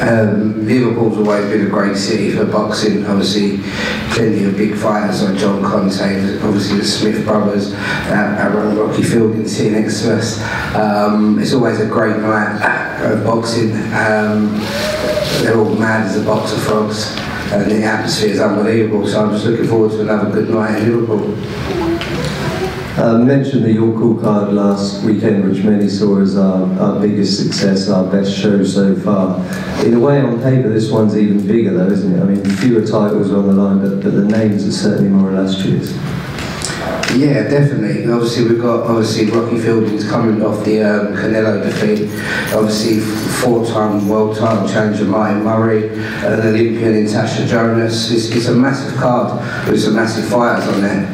Liverpool's always been a great city for boxing. Obviously, plenty of big fighters like John Conte, obviously the Smith brothers, around Rocky Fielding sitting next to us. It's always a great night of boxing. They're all mad as a box of frogs, and the atmosphere is unbelievable. So I'm just looking forward to another good night in Liverpool. Mentioned the York Cool card last weekend, which many saw as our biggest success, our best show so far. In a way, on paper, this one's even bigger though, isn't it? I mean, fewer titles on the line, but the names are certainly more illustrious. Yeah, definitely. Obviously, we've got Rocky Fielding's coming off the Canelo defeat. Obviously, four-time world title challenger Martin Murray, an Olympian Natasha, Jonas. It's a massive card with some massive fighters on there.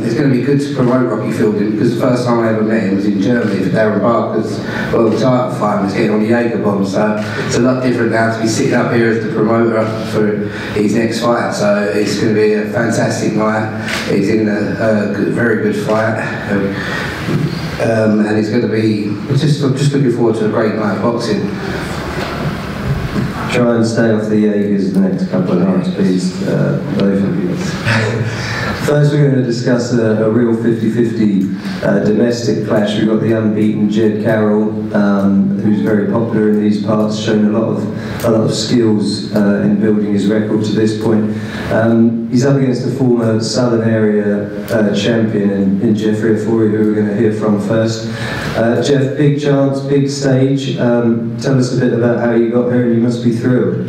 It's going to be good to promote Rocky Fielding because the first time I ever met him was in Germany for Darren Barker's world title fight. He was getting on the Jaeger bomb, so it's a lot different now to be sitting up here as the promoter for his next fight. So it's going to be a fantastic night. He's in a very good fight, and it's going to be just looking forward to a great night of boxing. Try and stay off the Jaegers the next couple of nights, please, both of you. First, we're going to discuss a real 50-50 domestic clash. We've got the unbeaten Jed Carroll, who's very popular in these parts, shown a lot of skills in building his record to this point. He's up against a former Southern Area champion in Jeffrey Afori, who we're going to hear from first. Jeff, big chance, big stage. Tell us a bit about how you got here, and you must be thrilled.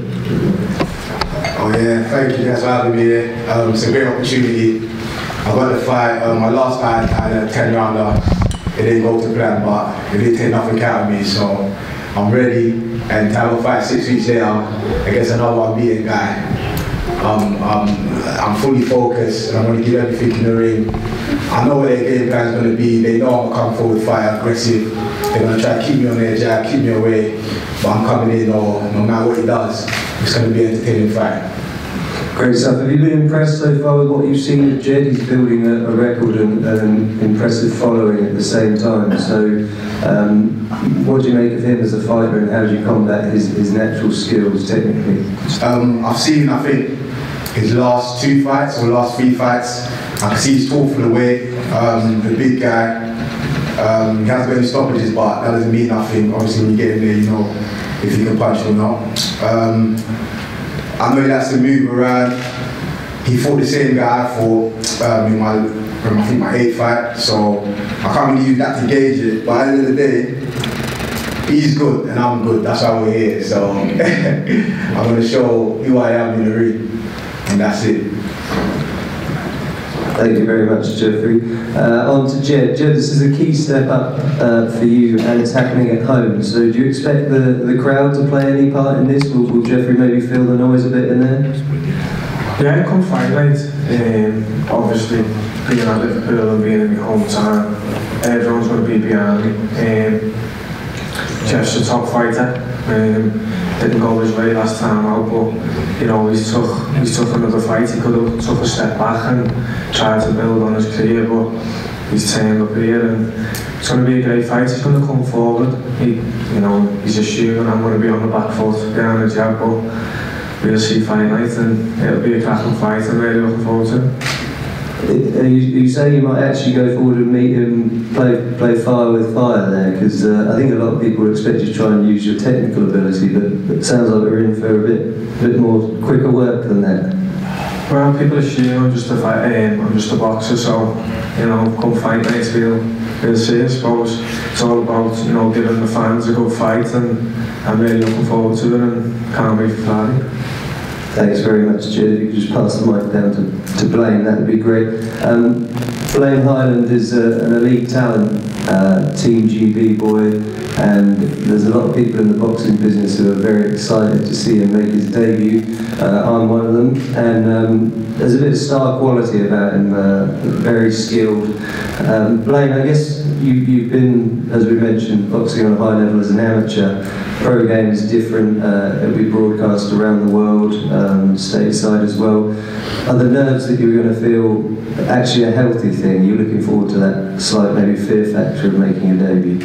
Oh yeah, thank you guys for having me here. It's a great opportunity. I got the fight, my last fight I had a 10-rounder. It didn't go to plan, but it didn't take nothing out of me, so I'm ready. And to have a fight 6 weeks later against another unbeaten guy, I'm fully focused and I'm going to give everything in the ring. I know what their game plan is going to be. They know I'm going to come forward, fight aggressive. They're going to try to keep me on their jab, keep me away, but I'm coming in no matter what he does. It's going to be an entertaining fight. Great stuff. Have you been impressed so far with what you've seen of Jed? He's building a record and an impressive following at the same time. So, what do you make of him as a fighter, and how do you combat his natural skills technically? I've seen, I think, his last 2 fights or last 3 fights. I can see he's tall for the weight. The big guy. He hasn't got any stoppages, but that doesn't mean nothing. Obviously, when you get in there, you know if you can punch or not. I know he likes to move around. He fought the same guy I fought in my 8th fight, so I can't really use that to gauge it. But at the end of the day, he's good and I'm good. That's why we're here. So I'm going to show who I am in the ring, and that's it. Thank you very much, Jeffrey. On to Jed. Jed, this is a key step up for you, and it's happening at home. So do you expect the crowd to play any part in this? Will Jeffrey maybe feel the noise a bit in there? Yeah, come fight night. Obviously, being at Liverpool and being in my hometown, everyone's going to be behind me. Jeff's a top fighter. Didn't go his way last time out, but you know he's took another fight. He could have took a step back and tried to build on his career, but he's turned up here, and it's going to be a great fight. He's going to come forward. He's a shooter, and I'm going to be on the back foot behind the jab, but we'll see fight night, and it'll be a cracking fight. I'm really looking forward to it. You say you might actually go forward and meet him, play fire with fire there, because I think a lot of people expect you to try and use your technical ability, but it sounds like we're in for a bit more quicker work than that. Well, people assume I'm just a boxer, so come fight night, we'll see. I suppose it's all about giving the fans a good fight, and I'm really looking forward to it, and can't wait for Friday. Thanks very much, Jed. If you could just pass the mic down to Blaine, that would be great. Blaine Highland is an elite talent, Team GB boy, and there's a lot of people in the boxing business who are very excited to see him make his debut. I'm one of them, and there's a bit of star quality about him, very skilled. Blaine, I guess you've been, as we mentioned, boxing on a high level as an amateur. Pro game is different, it'll be broadcast around the world, stateside as well. Are the nerves that you're going to feel actually a healthy thing? You're looking forward to that slight maybe fear factor of making a debut?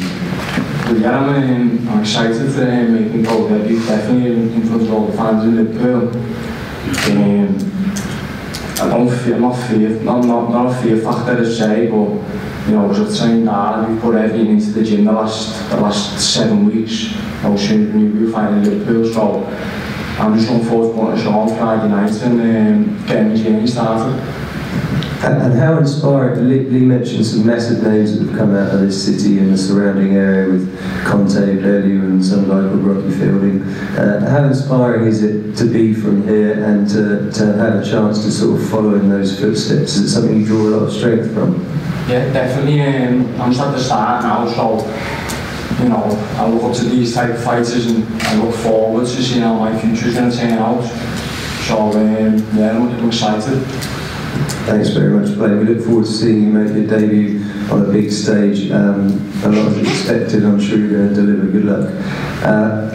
But yeah, I'm excited to make him go debut, definitely in front of all the fans in Liverpool. I'm not a fear factor as say, but you know, we've trained hard, we've put everything into the gym the last 7 weeks. I was soon we were fighting Liverpool, so I'm just looking forward to putting a show on Friday night and getting the journey started. And how inspiring, Lee mentioned some massive names that have come out of this city and the surrounding area with Conte, Bellew and some guy called Rocky Fielding. How inspiring is it to be from here and to have a chance to sort of follow in those footsteps? Is it something you draw a lot of strength from? Yeah, definitely. I'm just at the start now, so you know, I look up to these type of fighters and I look forward to seeing how my future's going to turn out. So yeah, I'm excited. Thanks very much, Blaine. We look forward to seeing you make your debut on a big stage. A lot of expected, I'm sure you're going to deliver. Good luck.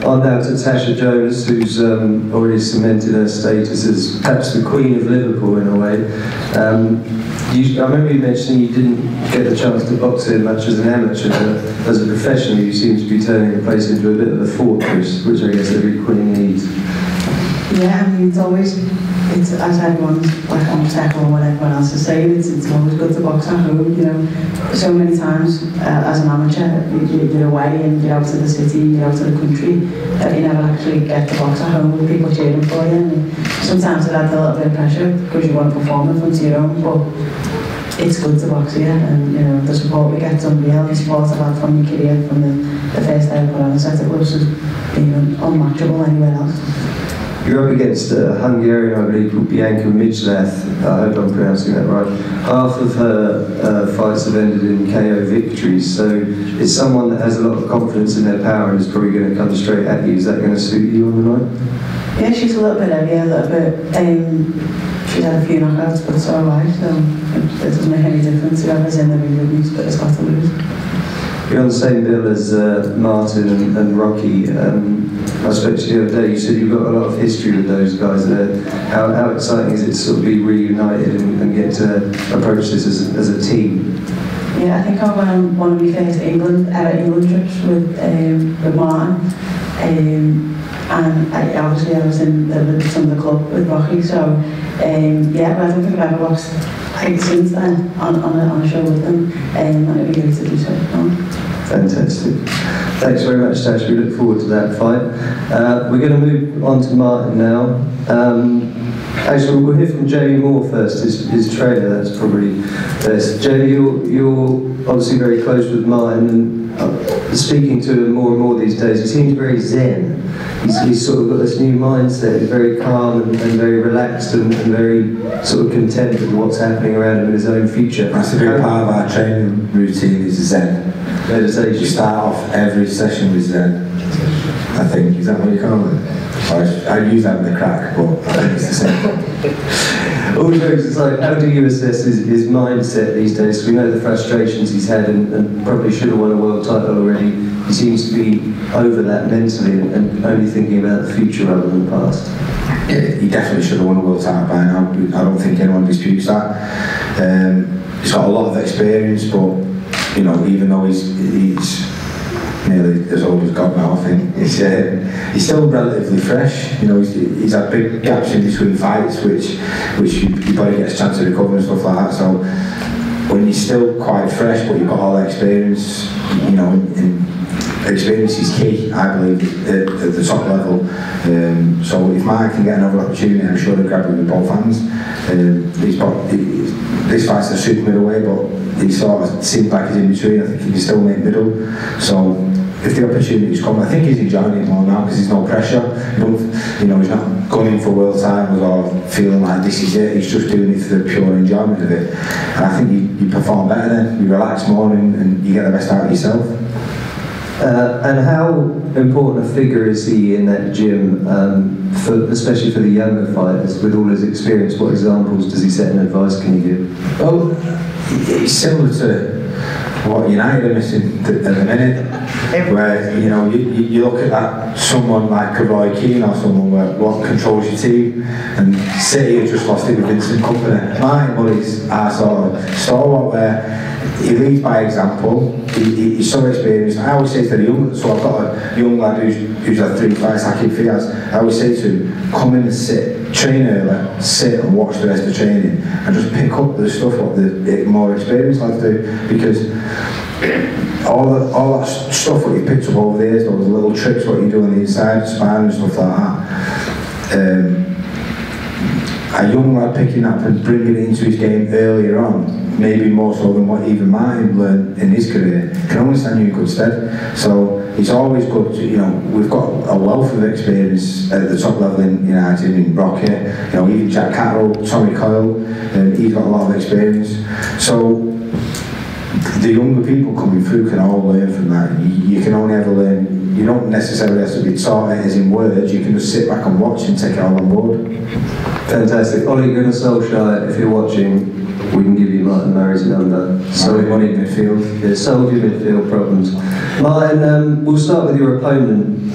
On now to Natasha Jonas, who's already cemented her status as perhaps the Queen of Liverpool in a way. I remember you mentioning you didn't get the chance to box here much as an amateur, but as a professional you seem to be turning the place into a bit of a fortress, which I guess every queen needs. Yeah, I mean, it's as everyone's like on tech or whatever else is saying, it's always good to box at home, you know. So many times as an amateur, you're away and you're out to the city, you're out to the country, that you never actually get to box at home with people cheering for you. And sometimes it adds a little bit of pressure because you want to perform in front of your own, but it's good to box here, and you know, the support we get is unreal. The support I've had from your career, from the first day I put on a set of gloves, has been unmatchable anywhere else. You're up against a Hungarian, I believe, called Bianca Midgelath. I hope I'm pronouncing that right. Half of her fights have ended in KO victories, so it's someone that has a lot of confidence in their power and is probably going to come straight at you. Is that going to suit you on the night? Yeah, she's a little bit heavy, a little bit. She's had a few knockouts, but it's alright, so it doesn't make any difference. Whoever's in the ring with me, but it's got to lose. You're on the same bill as Martin and Rocky. I spoke to you the other day, you said you've got a lot of history with those guys. How exciting is it to sort of be reunited and get to approach this as a team? Yeah, I think I went on one of my first England trips with Martin. And I was in some of the club with Rocky, so yeah, but I don't think I've ever boxed since then on a show with them, and it'd be great to do so. Fantastic. Thanks very much, Tash. We look forward to that fight. We're going to move on to Martin now. Actually, we'll hear from Jamie Moore first, his trainer. That's probably best. Jamie, you're obviously very close with Martin, and speaking to him more and more these days, he seems very zen. He's sort of got this new mindset. He's very calm and very relaxed and very sort of content with what's happening around him in his own future. That's a big part of our training routine is Zen. Meditation. You start off every session with Zen, I think. Is that what you call it? I use that in the crack, but I think it's the same. All jokes aside, how do you assess his mindset these days? We know the frustrations he's had and probably should have won a world title already. He seems to be over that mentally and only thinking about the future rather than the past. Yeah, he definitely should have won a world title by now. I don't think anyone disputes that. He's got a lot of experience, but you know, even though he's nearly as old as God now, I think he's still relatively fresh. You know, he's had big gaps in between fights, which you probably get a chance to recover and stuff like that. So when you're still quite fresh, but you've got all the experience, you know, and experience is key, I believe, at the top level. So if Mark can get another opportunity, I'm sure they'll grab it with both hands. This fight's a super middleweight, but he sort of seems like he's in between. I think he can still make middle. So if the opportunities come, I think he's enjoying it more now because there's no pressure. You know, he's not going in for world titles or feeling like this is it. He's just doing it for the pure enjoyment of it. And I think you perform better then. You relax more and you get the best out of yourself. And how important a figure is he in that gym, especially for the younger fighters, with all his experience? What examples does he set and advice can you give? Well, it's similar to what United are missing at the minute, where you know you look at that someone like a Roy Keane or someone what controls your team, and City have just lost it with Vincent Kompany. Martin Murray's our sort of stalwart where he leads by example. He's so experienced. I always say to the young, so I've got a young lad who's had 3 fights, Aki Fiaz. I always say to him, come in and sit, train early, sit and watch the rest of the training, and just pick up the stuff what the more experienced lads do, because all that stuff what you picked up over the years, those little tricks what you do on the inside, spine and stuff like that. A young lad picking up and bringing it into his game earlier on, maybe more so than what even Martin learned in his career, can only stand you in good stead. So it's always good to, you know, we've got a wealth of experience at the top level in United, in Rocky, you know, even Jack Carroll, Tommy Coyle, he's got a lot of experience. So the younger people coming through can all learn from that. You can only ever learn. You don't necessarily have to be taught it as in words, you can just sit back and watch and take it all on board. Fantastic. Ole Gunnar Solskjaer, if you're watching, we can give you Martin Murray's number. So everybody in midfield. Yeah, solve your midfield problems. Martin, we'll start with your opponent.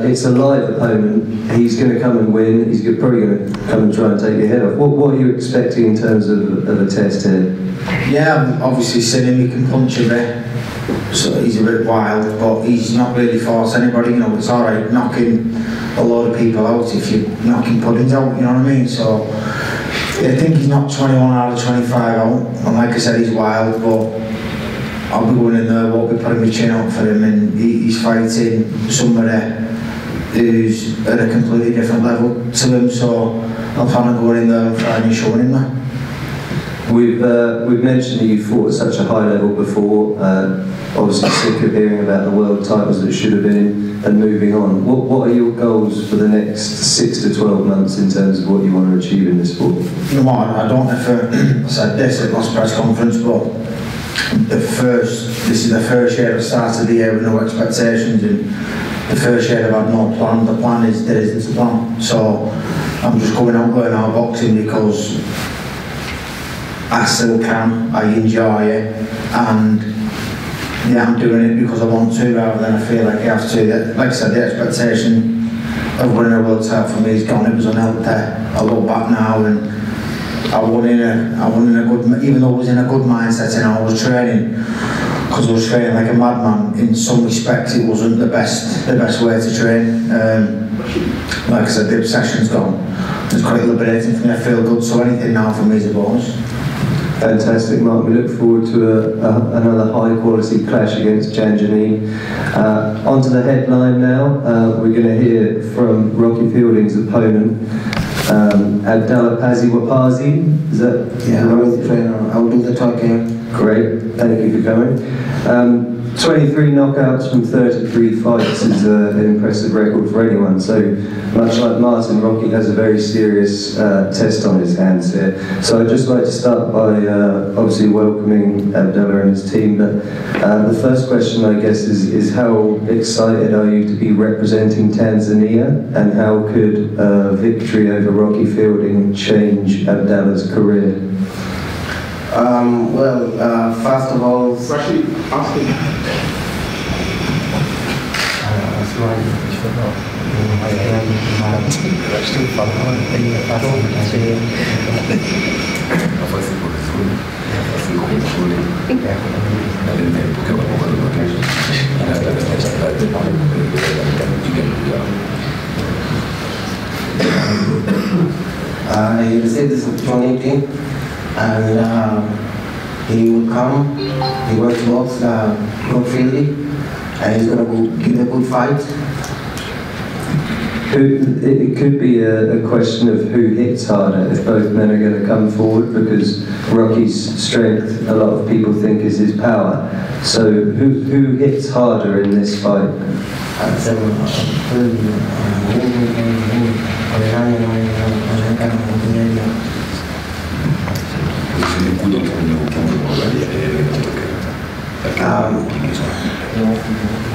It's a live opponent. He's going to come and win. He's probably going to come and try and take your head off. What are you expecting in terms of a test here? Yeah, I've obviously seen him, he can punch a bit. So he's a bit wild, but he's not really forced anybody, you know, it's alright knocking a lot of people out if you're knocking puddings out, you know what I mean? So I think he's knocked 21 out of 25 out, and like I said, he's wild, but I'll be going in there, won't be putting my chin out for him, and he's fighting somebody who's at a completely different level to him, so I'll plan on going in there and trying and showing him that. We've mentioned that you fought at such a high level before, obviously sick of hearing about the world titles that should have been and moving on. What are your goals for the next 6 to 12 months in terms of what you want to achieve in this sport? You know what, I don't know if I said this at last press conference, but this is the first year I've started the year with no expectations, and the first year I've had no plan. The plan is there isn't a plan, so I'm just going out learning our boxing because I still can, I enjoy it, and yeah, I'm doing it because I want to rather than I feel like I have to. Like I said, the expectation of winning a world title for me is gone. It was unheld there. I look back now and I won in a good, even though I was in a good mindset and I was training, because I was training like a madman. In some respects, it wasn't the best way to train. Like I said, the obsession's gone. It's quite liberating for me. I feel good. So anything now for me is a bonus. Fantastic, Mark. We look forward to another high-quality clash against Jan Janine. Onto the headline now. We're going to hear from Rocky Fielding's opponent, Abdallah Paziwapazi. Is that? Yeah, I'm the trainer. I'll do the talking. Great, thank you for coming. 23 knockouts from 33 fights is an impressive record for anyone. So, much like Martin, Rocky has a very serious test on his hands here. So I'd just like to start by obviously welcoming Abdallah and his team. But the first question, I guess, is how excited are you to be representing Tanzania, and how could victory over Rocky Fielding change Abdallah's career? First of all, he received this opportunity, and he will come, he works towards good fielding, and he's going to give a good fight. It could be a question of who hits harder if both men are going to come forward, because Rocky's strength, a lot of people think, is his power. So who hits harder in this fight?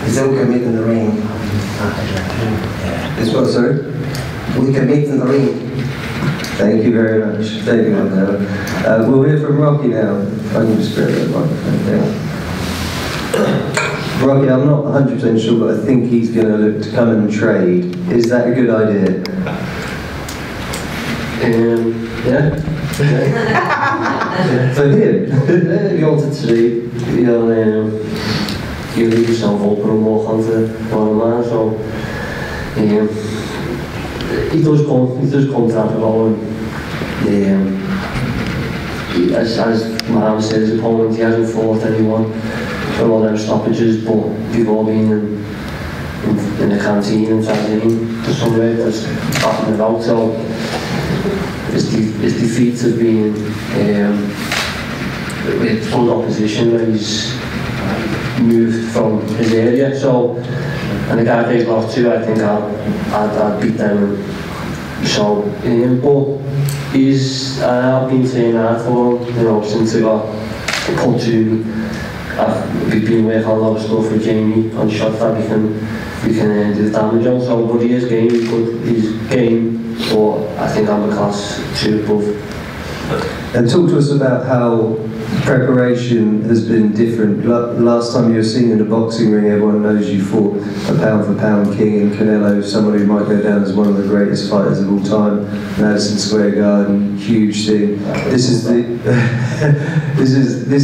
Is that we can meet in the ring? Is what, sorry? We can meet in the ring. Thank you very much. Thank you, Abdallah. We'll hear from Rocky now. I can just grab that microphone down. Rocky, I'm not 100% sure, but I think he's going to look to come and trade. Is that a good idea? Yeah. For him? You wanted to say, you leave yourself open and walk onto one man, so he does come to have a go, and as Mohammed said, his opponent, he hasn't fought anyone for all them stoppages, but they've all been in the canteen and sardine to somewhere that's batting it out, so his defeats have been with full opposition where he's moved from his area, so, and the guy they've lost to, I think I'd beat them, so, but I've been saying that for him, since I got put to me. We've been working on a lot of stuff with Jamie on shots that we can do damage on, so, but he is game, he's good, he's game, but I think I'm a class 2 above. And talk to us about how preparation has been different. Last time you were seen in a boxing ring, everyone knows you fought a pound-for-pound king in Canelo, someone who might go down as one of the greatest fighters of all time. Madison Square Garden, huge thing. This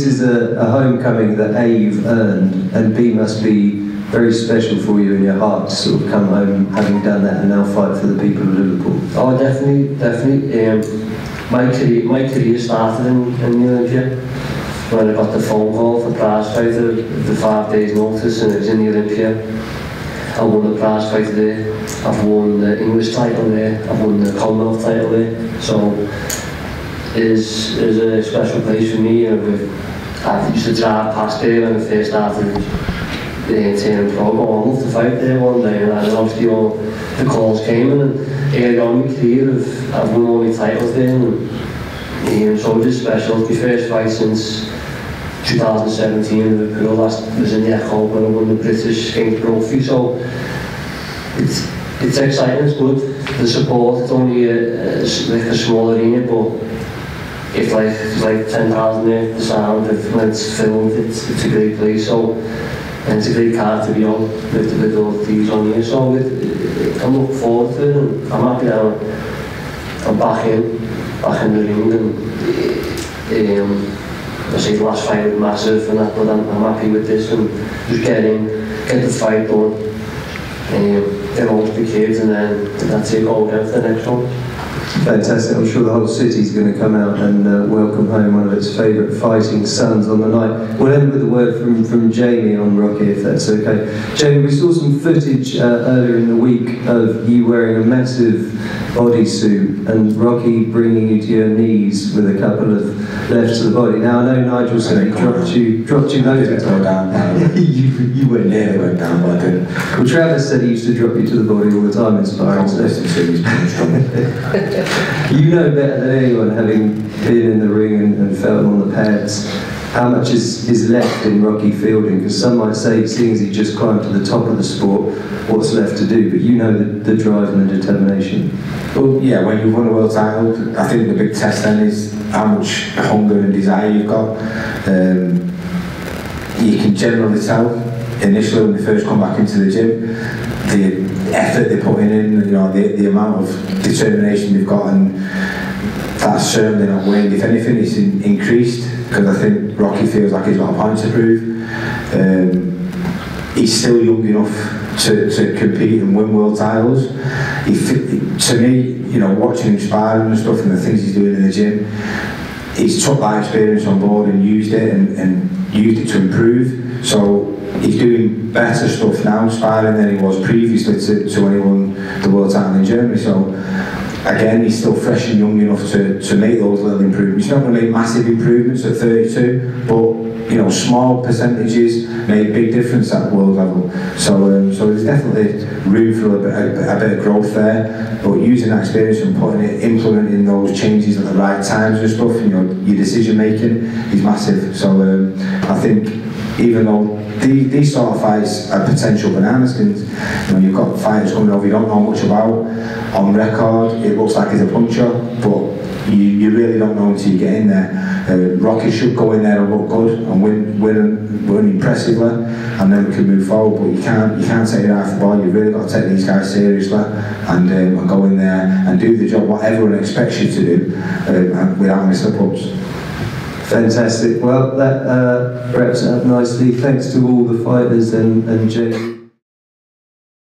is a homecoming that A, you've earned, and B, must be very special for you in your heart to sort of come home having done that and now fight for the people of Liverpool. Oh, definitely. My career started in the Olympia when I got the phone call for prize fight the 5 days notice, and it was in the Olympia. I won the prize fight there, I've won the English title there, I've won the Commonwealth title there, so it is a special place for me. I used to drive past there when I first started turning pro, I'd love to fight there one day, and then obviously all the calls came in, and early on in my career I've won all my titles there, and so it is special. It's my first fight since 2017 in Liverpool, last was in the Echo when I won the British King Trophy, so it's exciting, it's good. The support, it's only like a small arena, but it's like 10,000 there, the sound, when it's filmed, it's a great place, so, and it's a great card to be on with all the teams on here, so I'm looking forward to it, and I'm happy that I'm back in the ring, and I say the last fight was massive and that, but I'm happy with this, and just get the fight done, get home to the kids, and then that's it, go again for the next one. Fantastic. I'm sure the whole city's going to come out and welcome home one of its favourite fighting sons on the night. We'll end with a word from Jamie on Rocky, if that's okay. Jamie, we saw some footage earlier in the week of you wearing a massive bodysuit and Rocky bringing you to your knees with a couple of lefts to the body. Now, I know Nigel said he dropped you loads of times. You went nearly went down, but I didn't. Well, Travis said he used to drop you to the body all the time in sparring. You know better than anyone, having been in the ring and felt on the pads, how much is left in Rocky fielding, because some might say, seeing as he just climbed to the top of the sport, what's left to do, but you know the drive and the determination. Well, yeah, when you've won a world title, I think the big test then is how much hunger and desire you've got. You can generally tell initially when they first come back into the gym, the effort they're putting in, you know, the amount of determination they've got, and that's certainly not waned. If anything, it's increased, because I think Rocky feels like he's got a point to prove. He's still young enough to compete and win world titles. To me, you know, watching him sparring and stuff and the things he's doing in the gym, he's took that experience on board and used it and used it to improve. So he's doing better stuff now sparring than he was previously to when he won the world title in Germany. So again, he's still fresh and young enough to make those little improvements. He's not going to make massive improvements at 32, but you know, small percentages make a big difference at world level. So there's definitely room for a bit of growth there. But using that experience and implementing those changes at the right times and stuff, you know, your decision making is massive. So I think even though these sort of fights are potential banana skins, you know, you've got fighters coming over you don't know much about. On record, it looks like he's a puncher, but you really don't know until you get in there. Rocky should go in there and look good and win impressively, and then we can move forward. But you can't take it off the ball. You've really got to take these guys seriously and go in there and do the job what everyone expects you to do without any slip-ups. Fantastic. Well, that wraps it up nicely. Thanks to all the fighters and Jamie.